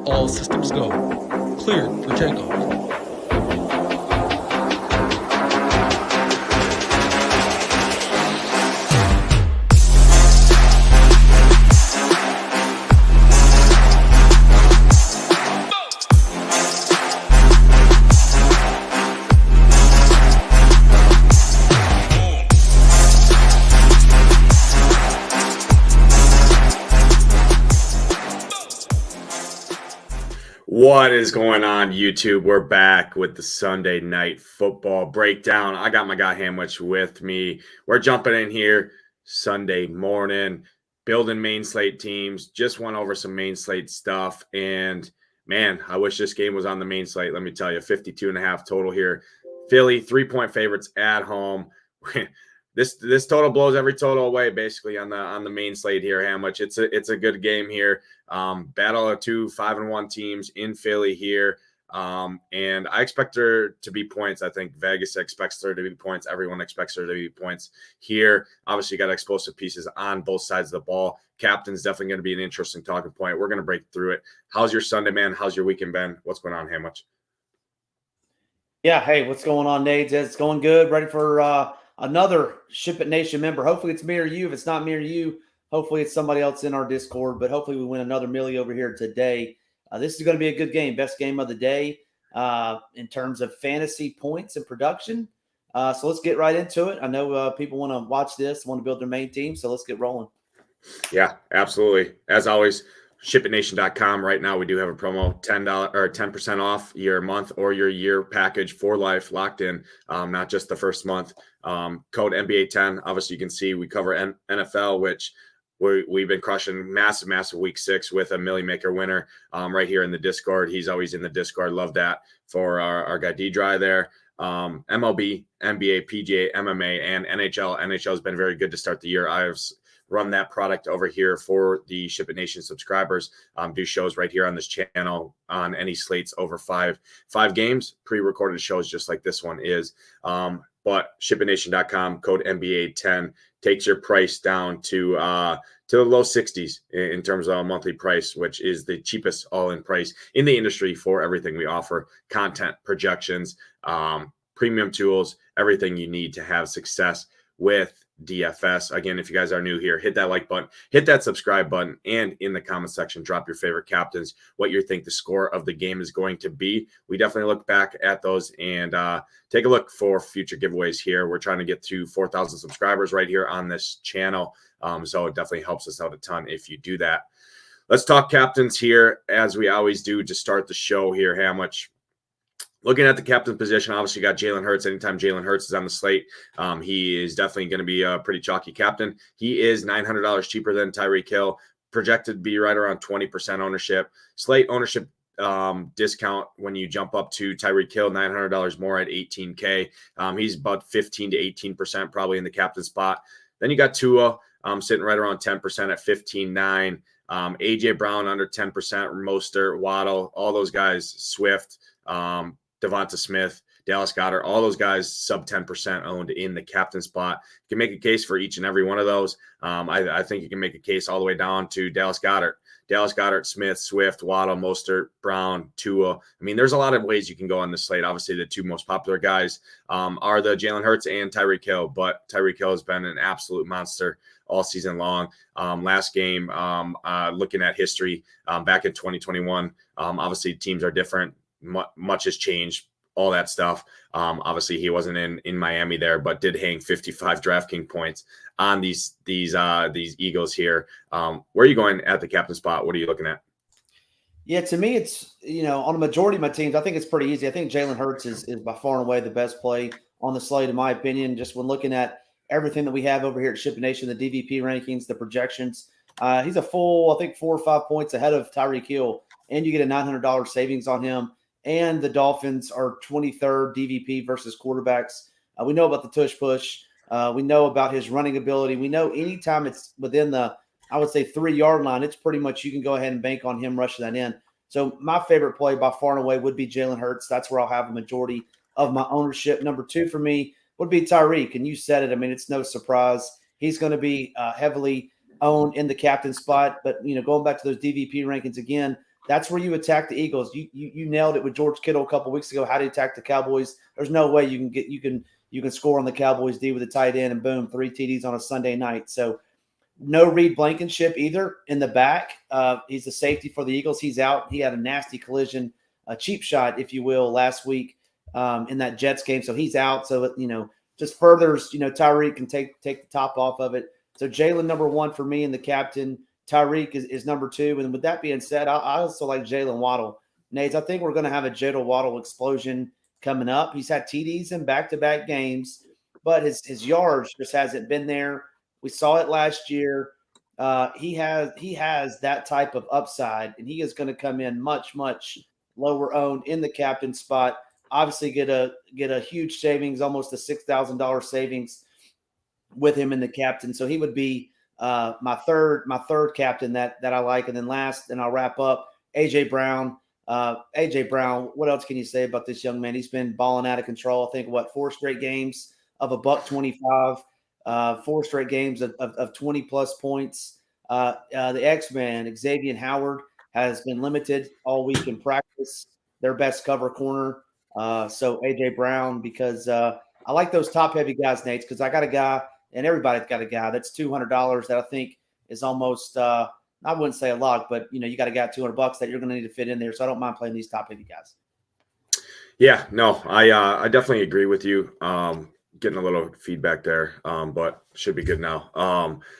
All systems go. Cleared for takeoff. What is going on, YouTube? We're back with the Sunday Night Football breakdown. I got my guy Hamwich with me. We're jumping in here Sunday morning, building main slate teams. Just went over some main slate stuff. And, man, I wish this game was on the main slate. Let me tell you, 52.5 total here. Philly, 3-point favorites at home. This total blows every total away, basically, on the main slate here, Hamwich. It's a good game here. Battle of two 5-1 teams in Philly here. And I expect there to be points. I think Vegas expects there to be points. Everyone expects there to be points here. Obviously, you got explosive pieces on both sides of the ball. Captain's definitely going to be an interesting talking point. We're going to break through it. How's your Sunday, man? How's your weekend been? What's going on, Hamwich? Yeah, hey, what's going on, Nades? It's going good. Ready for another SHIPIT Nation member. Hopefully it's me or you. If it's not me or you, hopefully it's somebody else in our Discord, but hopefully we win another milli over here today. This is going to be a good game, best game of the day in terms of fantasy points and production. So let's get right into it. I know people want to watch this, want to build their main team, so let's get rolling. Yeah, absolutely. As always, ShipItNation.com. Right now, we do have a promo, $10 or 10% off your month or your year package for life, locked in, not just the first month. Code NBA10. Obviously, you can see we cover NFL, which we've been crushing massive week 6 with a Millie Maker winner right here in the Discord. He's always in the Discord. Love that for our guy D-Dry there. MLB, NBA, PGA, MMA, and NHL. NHL has been very good to start the year. I've run that product over here for the SHIPIT Nation subscribers. Do shows right here on this channel on any slates over five games, pre-recorded shows just like this one is. But ShipItNation.com, code NBA10 takes your price down to the low 60s in terms of a monthly price, which is the cheapest all-in price in the industry for everything we offer: content, projections, premium tools, everything you need to have success with DFS. Again, if you guys are new here, hit that like button, hit that subscribe button, and in the comment section, drop your favorite captains, what you think the score of the game is going to be. We definitely look back at those and take a look for future giveaways here. We're trying to get to 4,000 subscribers right here on this channel. So it definitely helps us out a ton if you do that. Let's talk captains here, as we always do to start the show here, Hamwich. Looking at the captain position, obviously you got Jalen Hurts. Anytime Jalen Hurts is on the slate, he is definitely going to be a pretty chalky captain. He is $900 cheaper than Tyreek Hill, projected to be right around 20% ownership. Slate ownership discount when you jump up to Tyreek Hill, $900 more at $18K. He's about 15 to 18% probably in the captain spot. Then you got Tua sitting right around 10% at 15.9. AJ Brown under 10%, Mostert, Waddle, all those guys, Swift, Devonta Smith, Dallas Goedert, all those guys sub 10% owned in the captain spot. You can make a case for each and every one of those. I think you can make a case all the way down to Dallas Goedert, Smith, Swift, Waddle, Mostert, Brown, Tua. I mean, there's a lot of ways you can go on this slate. Obviously, the two most popular guys are the Jalen Hurts and Tyreek Hill, but Tyreek Hill has been an absolute monster all season long. Last game, looking at history back in 2021, obviously teams are different. Much has changed, all that stuff. Obviously, he wasn't in Miami there, but did hang 55 DraftKings points on these Eagles here. Where are you going at the captain spot? What are you looking at? Yeah, to me, it's, on a majority of my teams, I think it's pretty easy. I think Jalen Hurts is by far and away the best play on the slate, in my opinion, just when looking at everything that we have over here at SHIPIT Nation, the DVP rankings, the projections. He's a full, I think, 4 or 5 points ahead of Tyreek Hill, and you get a $900 savings on him. And the Dolphins are 23rd DVP versus quarterbacks. We know about the tush push. We know about his running ability. We know anytime it's within the, I would say, 3-yard line, it's pretty much you can go ahead and bank on him rushing that in. So my favorite play by far and away would be Jalen Hurts. That's where I'll have a majority of my ownership. Number 2 for me would be Tyreek. And you said it. I mean, it's no surprise. He's going to be heavily owned in the captain spot. But, going back to those DVP rankings again, That's where you attack the Eagles. You nailed it with George Kittle a couple weeks ago. How do you attack the Cowboys? There's no way you can score on the Cowboys D with a tight end and boom, 3 TDs on a Sunday night. So no Reed Blankenship either in the back. He's the safety for the Eagles. He's out. He had a nasty collision, a cheap shot, if you will, last week in that Jets game. So he's out. So just furthers, Tyreek can take the top off of it. So Jalen number 1 for me and the captain. Tyreek is number 2. And with that being said, I also like Jalen Waddle. Nate, I think we're going to have a Jalen Waddle explosion coming up. He's had TDs in back-to-back games, but his yards just hasn't been there. We saw it last year. He has that type of upside, and he is going to come in much, much lower owned in the captain spot. Obviously get a huge savings, almost a $6,000 savings with him in the captain. So he would be my third captain that I like. And then last, and I'll wrap up, AJ Brown. AJ Brown, what else can you say about this young man? He's been balling out of control. I think 4 straight games of $125, 4 straight games of 20 plus points. The X-Man, Xavier Howard, has been limited all week in practice, their best cover corner. So AJ Brown, because I like those top heavy guys, Nate, because I got a guy, and everybody's got a guy that's $200 that I think is almost I wouldn't say a lot, but you got a guy $200 that you're going to need to fit in there. So I don't mind playing these top heavy guys. Yeah, no, I definitely agree with you. Getting a little feedback there, but should be good now.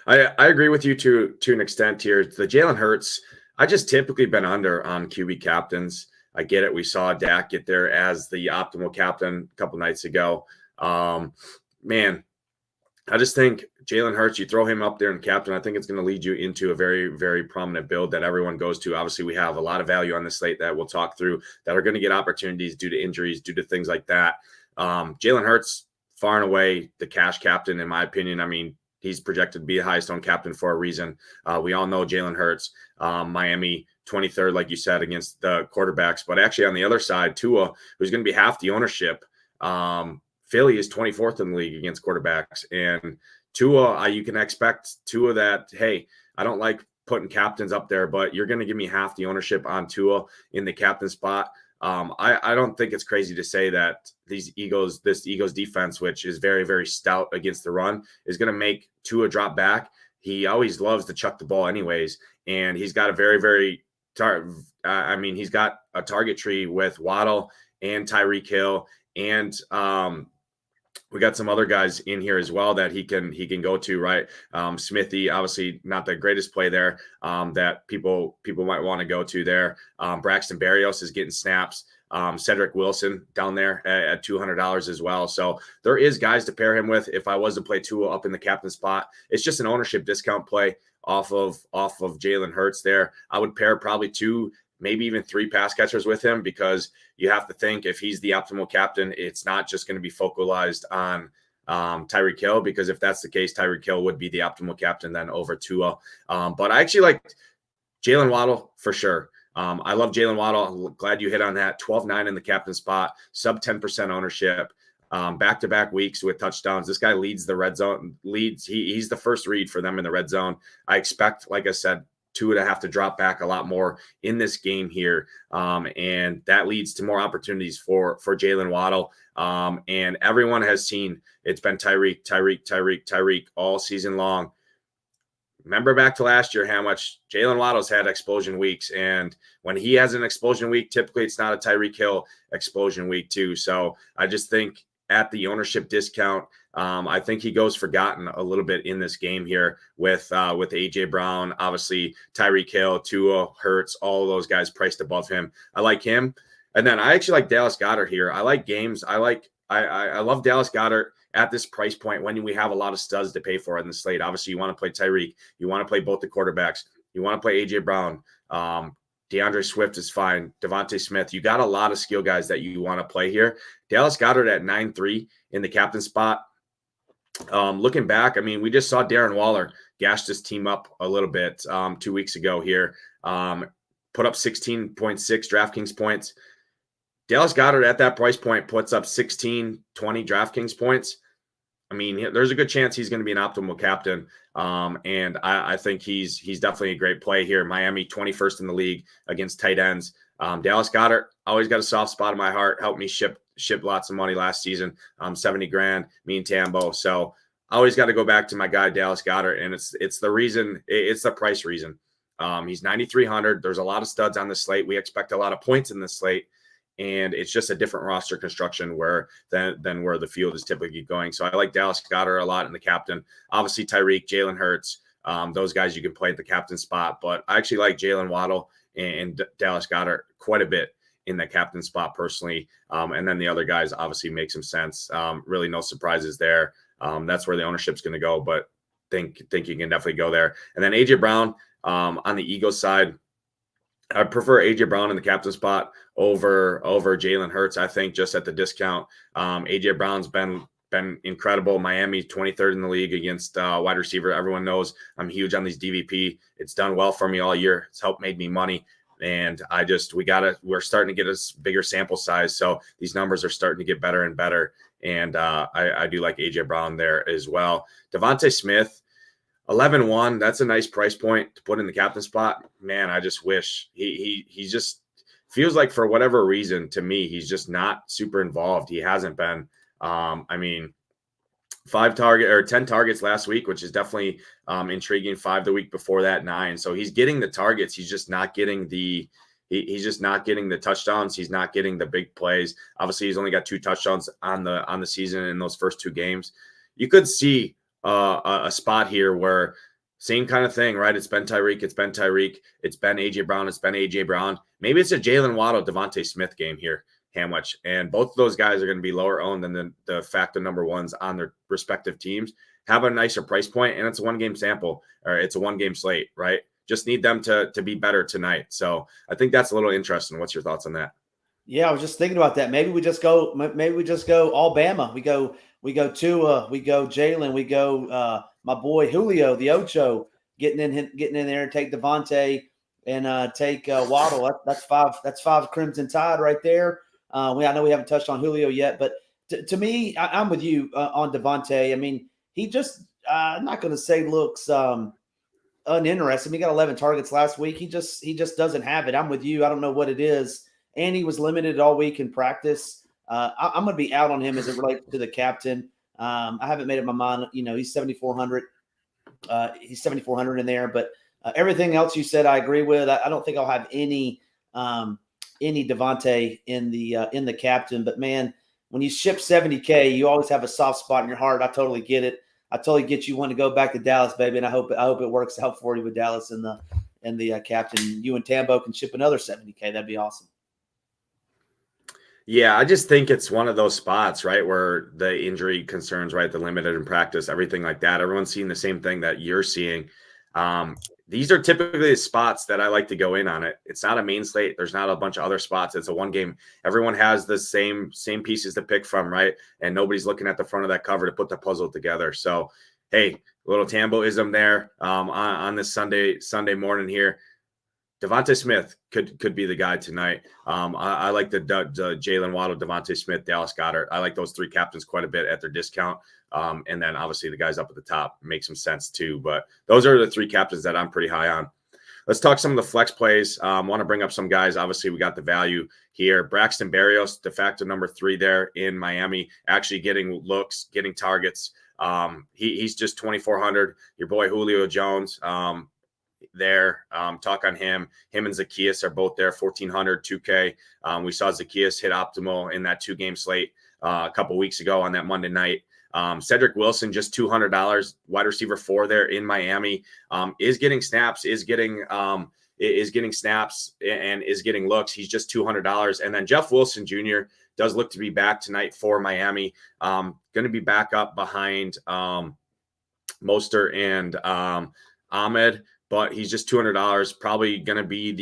I agree with you to an extent here. The Jalen Hurts, I just typically been under on QB captains. I get it. We saw Dak get there as the optimal captain a couple nights ago. Man, I just think Jalen Hurts, you throw him up there in captain, I think it's going to lead you into a very, very prominent build that everyone goes to. Obviously, we have a lot of value on the slate that we'll talk through that are going to get opportunities due to injuries, due to things like that. Jalen Hurts, far and away the cash captain, in my opinion. I mean, he's projected to be the highest owned captain for a reason. We all know Jalen Hurts, Miami 23rd, like you said, against the quarterbacks. But actually on the other side, Tua, who's going to be half the ownership, Philly is 24th in the league against quarterbacks. And Tua, you can expect Tua that, hey, I don't like putting captains up there, but you're going to give me half the ownership on Tua in the captain spot. I don't think it's crazy to say that this Eagles defense, which is very, very stout against the run, is going to make Tua drop back. He always loves to chuck the ball anyways. And he's got a very, very he's got a target tree with Waddle and Tyreek Hill, and we got some other guys in here as well that he can go to, right? Smithy, obviously not the greatest play there that people might want to go to there. Braxton Berrios is getting snaps. Cedric Wilson down there at $200 as well. So there is guys to pair him with. If I was to play Tua up in the captain spot, it's just an ownership discount play off of Jalen Hurts there. I would pair probably 2, maybe even 3 pass catchers with him, because you have to think if he's the optimal captain, it's not just going to be focalized on Tyreek Hill, because if that's the case, Tyreek Hill would be the optimal captain then over Tua. But I actually like Jalen Waddle for sure. I love Jalen Waddle. Glad you hit on that. 12-9 in the captain spot, sub 10% ownership, back-to-back weeks with touchdowns. This guy leads the red zone, he's the first read for them in the red zone. I expect, like I said, Tua to have to drop back a lot more in this game here. And that leads to more opportunities for Jalen Waddle. And everyone has seen it's been Tyreek all season long. Remember back to last year how much Jalen Waddle's had explosion weeks. And when he has an explosion week, typically it's not a Tyreek Hill explosion week too. So I just think at the ownership discount, I think he goes forgotten a little bit in this game here with AJ Brown, obviously Tyreek Hill, Tua, Hurts, all of those guys priced above him. I like him. And then I actually like Dallas Goedert here. I like games. I love Dallas Goedert at this price point when we have a lot of studs to pay for in the slate. Obviously, you want to play Tyreek. You want to play both the quarterbacks. You want to play AJ Brown. DeAndre Swift is fine. Devontae Smith. You got a lot of skill guys that you want to play here. Dallas Goedert at 9-3 in the captain spot. Looking back, I mean, we just saw Darren Waller gash this team up a little bit 2 weeks ago here. Put up 16.6 DraftKings points. Dallas Goedert at that price point puts up 16, 20 DraftKings points. I mean, there's a good chance he's going to be an optimal captain. And I think he's definitely a great play here. Miami, 21st in the league against tight ends. Dallas Goedert, always got a soft spot in my heart. Helped me ship lots of money last season. 70 grand, me and Tambo. So I always got to go back to my guy, Dallas Goedert. And it's the reason, it's the price reason. He's 9,300. There's a lot of studs on the slate. We expect a lot of points in the slate. And it's just a different roster construction than where the field is typically going. So I like Dallas Goedert a lot in the captain. Obviously, Tyreek, Jalen Hurts, those guys you can play at the captain spot. But I actually like Jalen Waddle and Dallas Goedert quite a bit in the captain spot personally. And then the other guys obviously make some sense. Really no surprises there. That's where the ownership's going to go. But think you can definitely go there. And then A.J. Brown on the Eagles side, I prefer A.J. Brown in the captain spot over Jalen Hurts, I think, just at the discount. A.J. Brown's been incredible. Miami, 23rd in the league against wide receiver. Everyone knows I'm huge on these DVP. It's done well for me all year. It's helped made me money. And we're starting to get a bigger sample size. So these numbers are starting to get better and better. And I do like A.J. Brown there as well. Devontae Smith, 11-1, that's a nice price point to put in the captain spot. Man, I just wish he just feels like for whatever reason to me, he's just not super involved. He hasn't been. I mean, 10 targets last week, which is definitely intriguing. 5 the week before that, 9. So he's getting the targets. He's just not getting he's just not getting the touchdowns. He's not getting the big plays. Obviously, he's only got 2 touchdowns on the season in those first 2 games. You could see a spot here where same kind of thing, right? It's been Tyreek, it's been A.J. Brown, it's been A.J. Brown. Maybe it's a Jalen Waddle, Devontae Smith game here, Hamwich. And both of those guys are going to be lower owned than the factor number ones on their respective teams. Have a nicer price point, and it's a 1-game sample, or it's a 1-game slate, right? Just need them to be better tonight. So I think that's a little interesting. What's your thoughts on that? Yeah, I was just thinking about that. Maybe we just go Alabama. We go Tua, we go Jalen, we go my boy Julio, the Ocho, getting in there and take Devontae and take Waddle. That's 5 Crimson Tide right there. I know we haven't touched on Julio yet, but to me, I'm with you on Devontae. I mean, he just I'm not going to say looks uninteresting. He got 11 targets last week. He just doesn't have it. I'm with you. I don't know what it is. And he was limited all week in practice. I'm going to be out on him as it relates to the captain. I haven't made up my mind. You know, he's 7,400. He's 7,400 in there. But everything else you said, I agree with. I don't think I'll have any Devontae in the captain. But man, when you ship 70K, you always have a soft spot in your heart. I totally get it. I totally get you want to go back to Dallas, baby, and I hope it works out for you with Dallas and the captain. You and Tambo can ship another 70K. That'd be awesome. Yeah, I just think it's one of those spots, right, where the injury concerns, right, the limited in practice, everything like that. Everyone's seeing the same thing that you're seeing. These are typically the spots that I like to go in on it. It's not a main slate. There's not a bunch of other spots. It's a 1-game. Everyone has the same pieces to pick from, right? And nobody's looking at the front of that cover to put the puzzle together. So, hey, a little Tamboism there on this Sunday morning here. Devontae Smith could be the guy tonight. I like the Jalen Waddle, Devontae Smith, Dallas Goedert. I like those 3 captains quite a bit at their discount. And then obviously the guys up at the top make some sense too. But those are the 3 captains that I'm pretty high on. Let's talk some of the flex plays. Want to bring up some guys. Obviously, we got the value here. Braxton Berrios, de facto number 3 there in Miami, actually getting looks, getting targets. He's just 2,400. Your boy Julio Jones. Talk on him and Zacchaeus are both there, 1,400, 2K. We saw Zacchaeus hit optimal in that 2-game slate a couple weeks ago on that Monday night. Cedric Wilson, just $200, wide receiver 4 there in Miami, is getting snaps, and is getting looks. He's just $200. And then Jeff Wilson Jr. does look to be back tonight for Miami. Going to be back up behind Mostert and Ahmed. But he's just $200. Probably going to be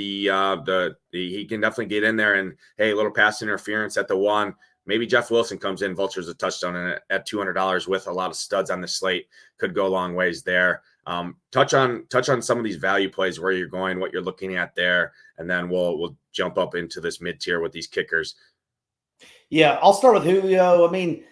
he can definitely get in there and, hey, a little pass interference at the 1. Maybe Jeff Wilson comes in, vultures a touchdown at $200 with a lot of studs on the slate. Could go a long ways there. Touch on some of these value plays, where you're going, what you're looking at there, and then we'll jump up into this mid tier with these kickers. Yeah, I'll start with Julio. I mean,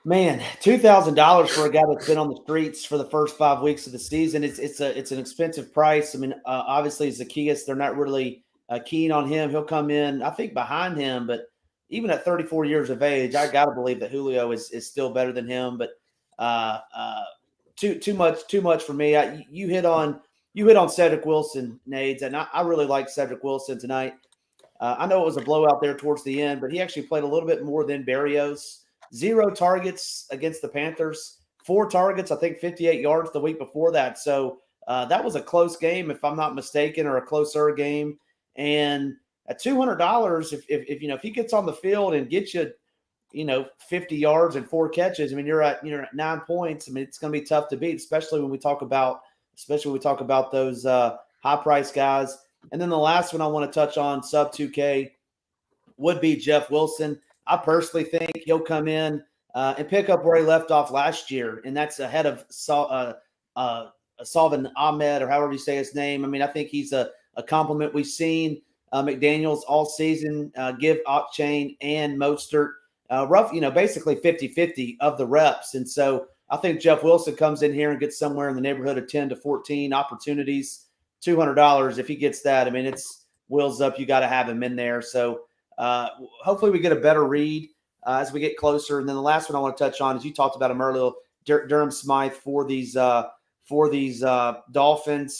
Man, $2,000 for a guy that's been on the streets for the first 5 weeks of the season. It's an expensive price. I mean, obviously Zacchaeus, they're not really keen on him. He'll come in, I think, behind him, but even at 34 years of age, I got to believe that Julio is still better than him. But too much for me. You hit on Cedric Wilson, Nades, and I really like Cedric Wilson tonight. I know it was a blowout there towards the end, but he actually played a little bit more than Berrios. 0 targets against the Panthers, 4 targets, I think 58 yards the week before that. So that was a close game, if I'm not mistaken, or a closer game. And at $200, if he gets on the field and gets you, 50 yards and 4 catches, I mean, you're at 9 points. I mean, it's going to be tough to beat, especially when we talk about those high price guys. And then the last one I want to touch on, sub 2K, would be Jeff Wilson. I personally think he'll come in and pick up where he left off last year, and that's ahead of Salvin Ahmed, or however you say his name. I mean, I think he's a compliment. We've seen McDaniels all season give Octane and Mostert basically 50-50 of the reps. And so I think Jeff Wilson comes in here and gets somewhere in the neighborhood of 10 to 14 opportunities. $200, if he gets that, I mean, it's wheels up. You got to have him in there. So hopefully we get a better read as we get closer. And then the last one I want to touch on is, you talked about him earlier, Durham Smythe for these Dolphins.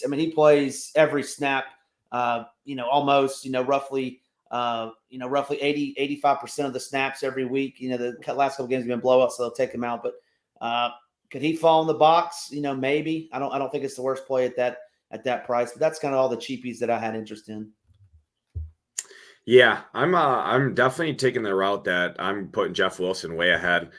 I mean, he plays every snap, almost, roughly 85% of the snaps every week. The last couple games have been blowouts, so they'll take him out. But could he fall in the box? Maybe. I don't think it's the worst play at that price. But that's kind of all the cheapies that I had interest in. Yeah, I'm definitely taking the route that I'm putting Jeff Wilson way ahead.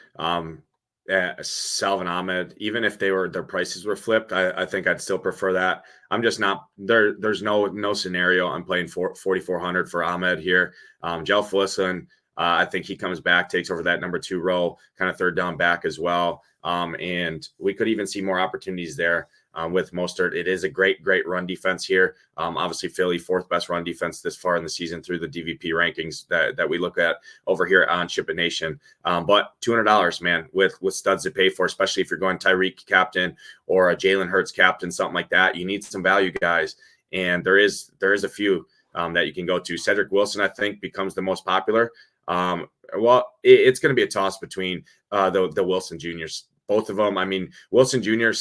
Salvin Ahmed, even if their prices were flipped, I think I'd still prefer that. I'm just not there. There's no scenario I'm playing 4,400 for Ahmed here. Jeff Wilson, I think he comes back, takes over that number 2 role, kind of third down back as well. And we could even see more opportunities there. With Mostert. It is a great run defense here. Obviously, Philly, 4th best run defense this far in the season through the DVP rankings that we look at over here on SHIPIT Nation. But $200, man, with studs to pay for, especially if you're going Tyreek captain or a Jalen Hurts captain, something like that. You need some value guys, and there is a few that you can go to. Cedric Wilson, I think, becomes the most popular. It's going to be a toss between the Wilson Juniors. Both of them. I mean, Wilson Jr.,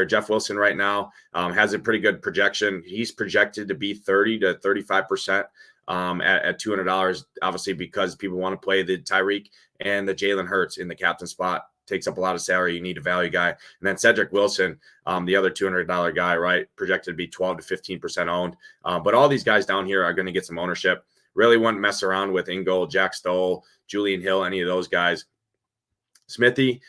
Jeff Wilson right now has a pretty good projection. He's projected to be 30 to 35% at $200, obviously, because people want to play the Tyreek and the Jalen Hurts in the captain spot. Takes up a lot of salary. You need a value guy. And then Cedric Wilson, the other $200 guy, right, projected to be 12 to 15% owned. But all these guys down here are going to get some ownership. Really wouldn't mess around with Ingold, Jack Stoll, Julian Hill, any of those guys. Smithy,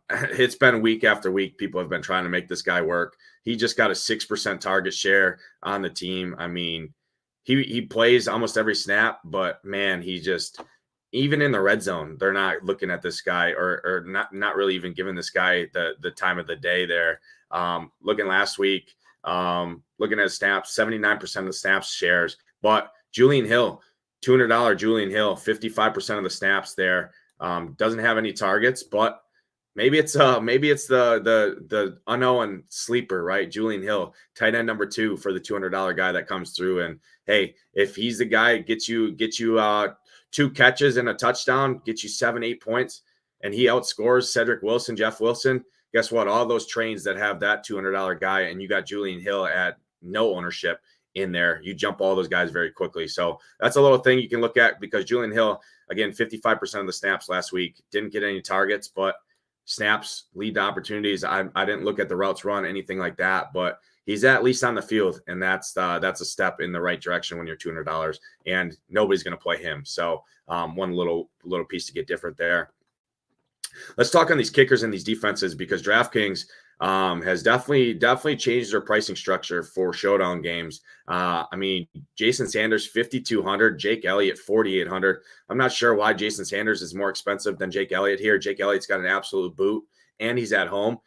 it's been week after week. People have been trying to make this guy work. He just got a 6% target share on the team. I mean, he plays almost every snap, but man, he just, even in the red zone, they're not looking at this guy or not really even giving this guy the time of the day there. Looking last week, looking at snaps, 79% of the snaps shares, but Julian Hill, $200 Julian Hill, 55% of the snaps there. Doesn't have any targets, but maybe it's the unknown sleeper, right? Julian Hill, tight end number 2 for the $200 guy that comes through. And hey, if he's the guy, get you 2 catches and a touchdown, get you 7-8 points, and he outscores Cedric Wilson, Jeff Wilson. Guess what? All those trains that have that $200 guy, and you got Julian Hill at no ownership in there, you jump all those guys very quickly. So that's a little thing you can look at, because Julian Hill, again, 55% of the snaps last week, didn't get any targets, but snaps lead to opportunities. I didn't look at the routes run, anything like that, but he's at least on the field, and that's a step in the right direction when you're $200, and nobody's going to play him. So one little piece to get different there. Let's talk on these kickers and these defenses, because DraftKings has definitely changed their pricing structure for showdown games. I mean, Jason Sanders, 5,200, Jake Elliott, 4,800. I'm not sure why Jason Sanders is more expensive than Jake Elliott here. Jake Elliott's got an absolute boot, and he's at home.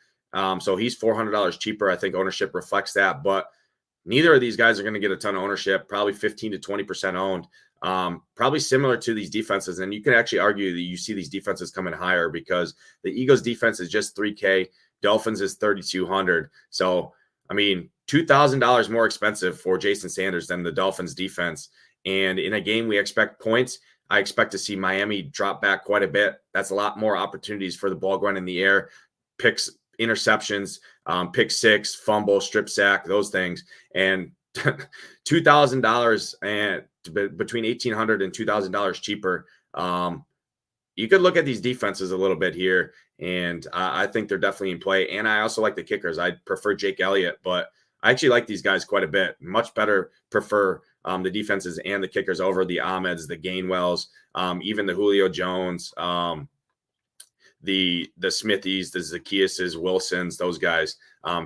So he's $400 cheaper. I think ownership reflects that, but neither of these guys are going to get a ton of ownership, probably 15 to 20% owned. Probably similar to these defenses. And you can actually argue that you see these defenses coming higher because the Eagles defense is just 3K. Dolphins is 3,200. So, I mean, $2,000 more expensive for Jason Sanders than the Dolphins defense. And in a game we expect points, I expect to see Miami drop back quite a bit. That's a lot more opportunities for the ball going in the air, picks, interceptions, pick six, fumble, strip sack, those things. And $2,000 and between $1,800 and $2,000 cheaper. You could look at these defenses a little bit here, and I think they're definitely in play. And I also like the kickers. I prefer Jake Elliott, but I actually like these guys quite a bit. Much better prefer the defenses and the kickers over the Ahmeds, the Gainwells, even the Julio Jones, the Smithies, the Zacchaeuses, Wilsons, those guys.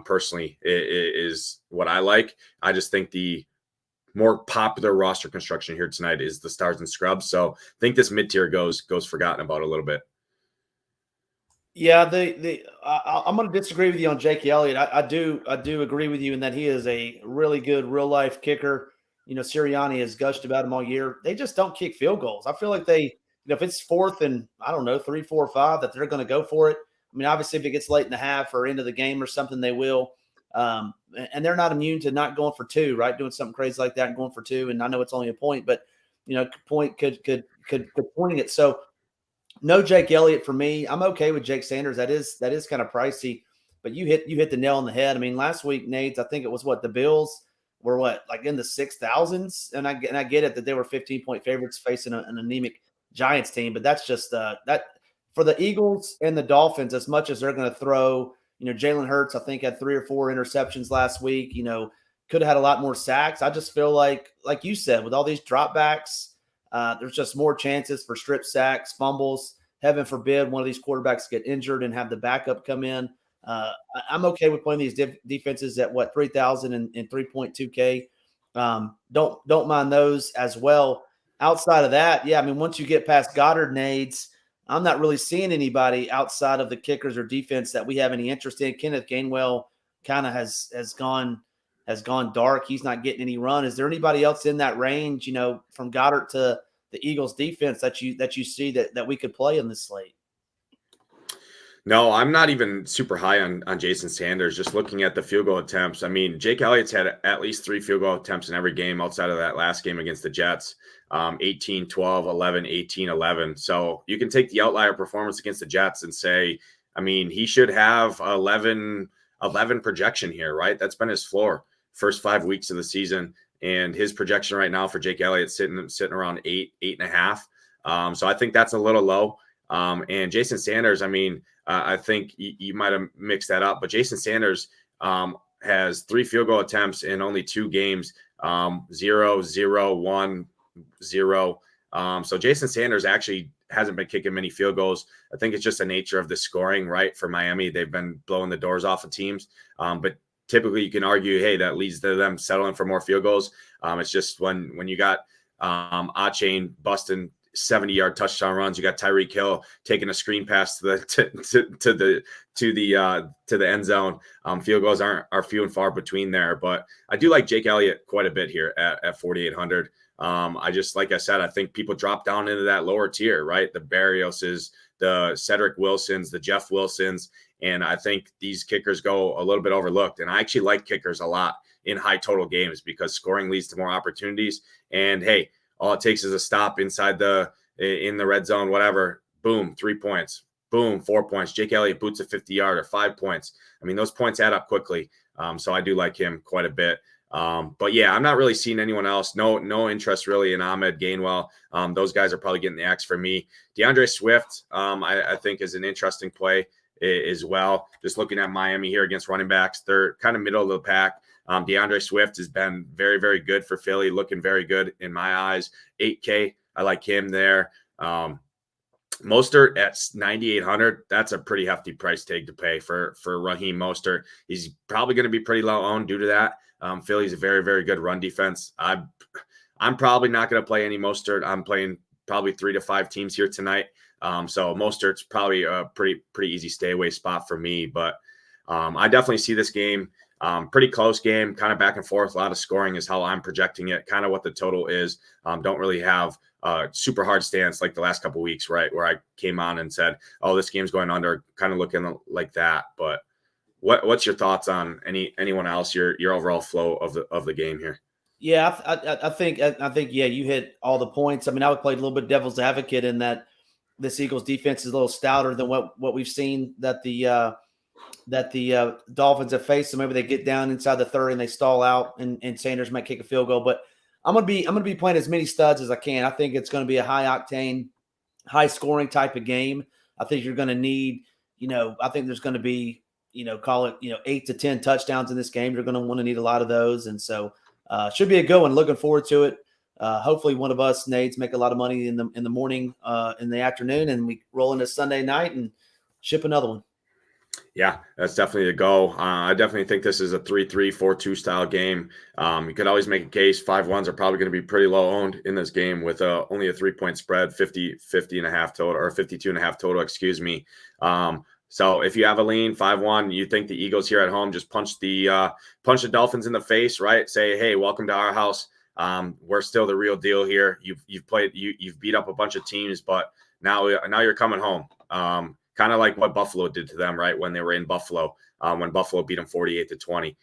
Personally, is what I like. I just think the more popular roster construction here tonight is the stars and scrubs. So I think this mid-tier goes forgotten about a little bit. Yeah, I'm going to disagree with you on Jake Elliott. I do agree with you in that he is a really good real life kicker. Sirianni has gushed about him all year. They just don't kick field goals. I feel like if it's fourth and I don't know 3, 4, 5, that they're going to go for it. I mean, obviously, if it gets late in the half or into the game or something, they will. And they're not immune to not going for two, right? Doing something crazy like that and going for two. And I know it's only a point, but point could point it. So no Jake Elliott for me. I'm okay with Jake Sanders. That is kind of pricey, but you hit the nail on the head. I mean, last week, Nate, I think it was the Bills were like in the 6,000s, and I get it that they were 15-point favorites facing an anemic Giants team, but that's just that for the Eagles and the Dolphins. As much as they're going to throw, Jalen Hurts, I think had 3 or 4 interceptions last week. Could have had a lot more sacks. I just feel like you said, with all these dropbacks, there's just more chances for strip sacks, fumbles. Heaven forbid one of these quarterbacks get injured and have the backup come in. I'm okay with playing these defenses at 3,000 and 3.2K. Don't mind those as well. Outside of that, yeah, I mean, once you get past Goddard nades, I'm not really seeing anybody outside of the kickers or defense that we have any interest in. Kenneth Gainwell kind of has gone dark. He's not getting any run. Is there anybody else in that range, from Goddard to the Eagles defense that you see that we could play in this slate? No, I'm not even super high on Jason Sanders. Just looking at the field goal attempts, I mean, Jake Elliott's had at least 3 field goal attempts in every game outside of that last game against the Jets. 18, 12, 11, 18, 11. So you can take the outlier performance against the Jets and say, I mean, he should have 11 projection here, right? That's been his floor first 5 weeks of the season. And his projection right now for Jake Elliott sitting around 8.5. So I think that's a little low. And Jason Sanders, I mean, I think you might have mixed that up, but Jason Sanders has 3 field goal attempts in only 2 games, 0, 0, 1, 0. So Jason Sanders actually hasn't been kicking many field goals. I think it's just the nature of the scoring, right? For Miami, they've been blowing the doors off of teams. But typically you can argue, hey, that leads to them settling for more field goals. It's just when you got Achane busting 70-yard touchdown runs, you got Tyreek Hill taking a screen pass to the end zone. Field goals are few and far between there, but I do like Jake Elliott quite a bit here at 4,800. I just, like I said, I think people drop down into that lower tier, right? The Barrioses, the Cedric Wilsons, the Jeff Wilsons, and I think these kickers go a little bit overlooked. And I actually like kickers a lot in high total games because scoring leads to more opportunities. And hey, all it takes is a stop in the red zone, whatever. Boom, 3 points. Boom, 4 points. Jake Elliott boots a 50-yard or 5 points. I mean, those points add up quickly. So I do like him quite a bit. But yeah, I'm not really seeing anyone else. No interest really in Ahmed, Gainwell. Those guys are probably getting the axe for me. DeAndre Swift, I think is an interesting play as well. Just looking at Miami here against running backs, they're kind of middle of the pack. DeAndre Swift has been very, very good for Philly, looking very good in my eyes. 8K, I like him there. Mostert at 9,800. That's a pretty hefty price tag to pay for Raheem Mostert. He's probably going to be pretty low owned due to that. Philly's a very, very good run defense. I'm probably not going to play any Mostert. I'm playing probably 3 to 5 teams here tonight. So Mostert's probably a pretty easy stay away spot for me. But I definitely see this game Pretty close game, kind of back and forth. A lot of scoring is how I'm projecting it, kind of what the total is. Don't really have super hard stance like the last couple of weeks, right, where I came on and said, oh, this game's going under, kind of looking like that. But what's your thoughts on anyone else, your overall flow of the game here? Yeah, I think yeah, you hit all the points. I mean, I would play a little bit devil's advocate in that this Eagles defense is a little stouter than what we've seen that the Dolphins have faced. So maybe they get down inside the 30 and they stall out, and Sanders might kick a field goal. But I'm gonna be playing as many studs as I can. I think it's going to be a high octane, high scoring type of game. I think you're going to need, I think there's going to be, call it, 8 to 10 touchdowns in this game. You're going to want to need a lot of those, and so should be a good one. Looking forward to it. Hopefully, one of us Nades make a lot of money in the morning, in the afternoon, and we roll into Sunday night and ship another one. Yeah, that's definitely the goal. I definitely think this is a 3-3, 4-2 style game. You could always make a case. 5-1s are probably going to be pretty low owned in this game with only a 3-point spread, 50 and a half total, or 52 and a half total, excuse me. So if you have a lean 5-1, you think the Eagles here at home just punch the Dolphins in the face, right? Say, hey, welcome to our house. We're still the real deal here. You've beat up a bunch of teams, but now you're coming home. Kind of like what Buffalo did to them, right, when they were in Buffalo, when Buffalo beat them 48-20.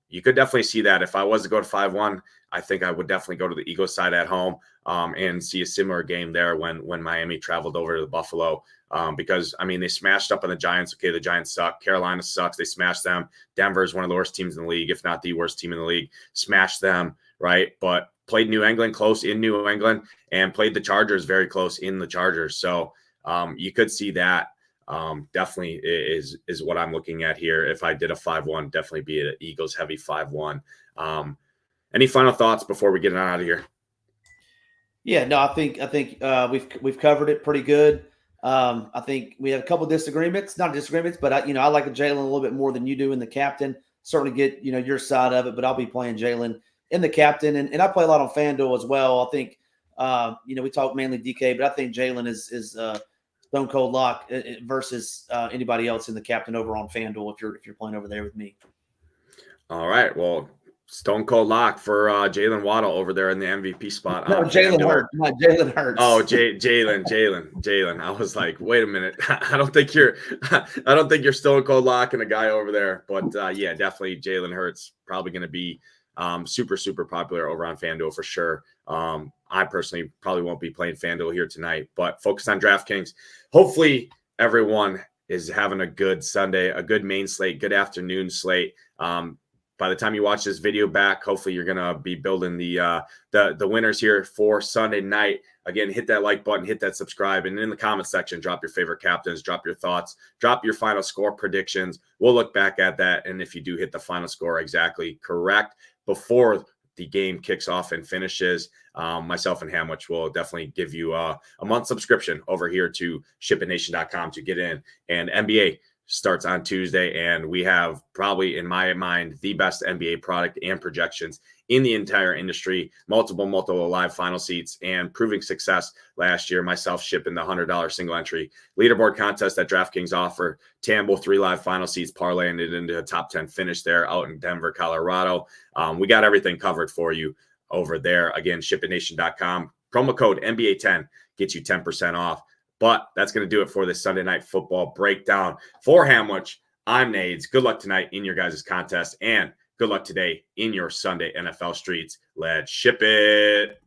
You could definitely see that. If I was to go to 5-1, I think I would definitely go to the Eagles side at home and see a similar game there when Miami traveled over to Buffalo. Because, I mean, they smashed up on the Giants. Okay, the Giants suck. Carolina sucks. They smashed them. Denver is one of the worst teams in the league, if not the worst team in the league. Smashed them, right? But played New England close in New England and played the Chargers very close in the Chargers. So, you could see that definitely is what I'm looking at here. If I did a 5-1, definitely be an Eagles heavy 5-1. Any final thoughts before we get out of here? Yeah, no, I think we've covered it pretty good. I think we had a couple disagreements, not disagreements, but I like Jalen a little bit more than you do in the captain. Certainly get your side of it, but I'll be playing Jalen in the captain, and I play a lot on FanDuel as well. I think we talk mainly DK, but I think Jalen is stone cold lock versus anybody else in the captain over on FanDuel if you're playing over there with me. All right, well, stone cold lock for Jalen Waddle over there in the MVP spot. No, Jalen Hurts. Not Jalen Hurts. Oh, Jalen. I was like, wait a minute. I don't think you're stone cold locking a guy over there. But yeah, definitely Jalen Hurts probably going to be super, super popular over on FanDuel for sure. I personally probably won't be playing FanDuel here tonight, but focus on DraftKings. Hopefully everyone is having a good Sunday, a good main slate, good afternoon slate. By the time you watch this video back, hopefully you're going to be building the winners here for Sunday night. Again, hit that like button, hit that subscribe, and in the comment section, drop your favorite captains, drop your thoughts, drop your final score predictions. We'll look back at that, and if you do hit the final score exactly correct before the game kicks off and finishes, myself and Hamwich will definitely give you a month subscription over here to SHIPITNation.com to get in. And NBA starts on Tuesday, and we have probably, in my mind, the best NBA product and projections in the entire industry. Multiple live final seats and proving success last year. Myself shipping the $100 single entry leaderboard contest that DraftKings offer. Tambo 3 live final seats, parlaying it into a top 10 finish there out in Denver, Colorado. We got everything covered for you over there. Again, SHIPITNation.com. Promo code NBA10 gets you 10% off. But that's going to do it for this Sunday Night Football breakdown. For Hamwich, I'm Nades. Good luck tonight in your guys' contest, and good luck today in your Sunday NFL streets. Let's ship it.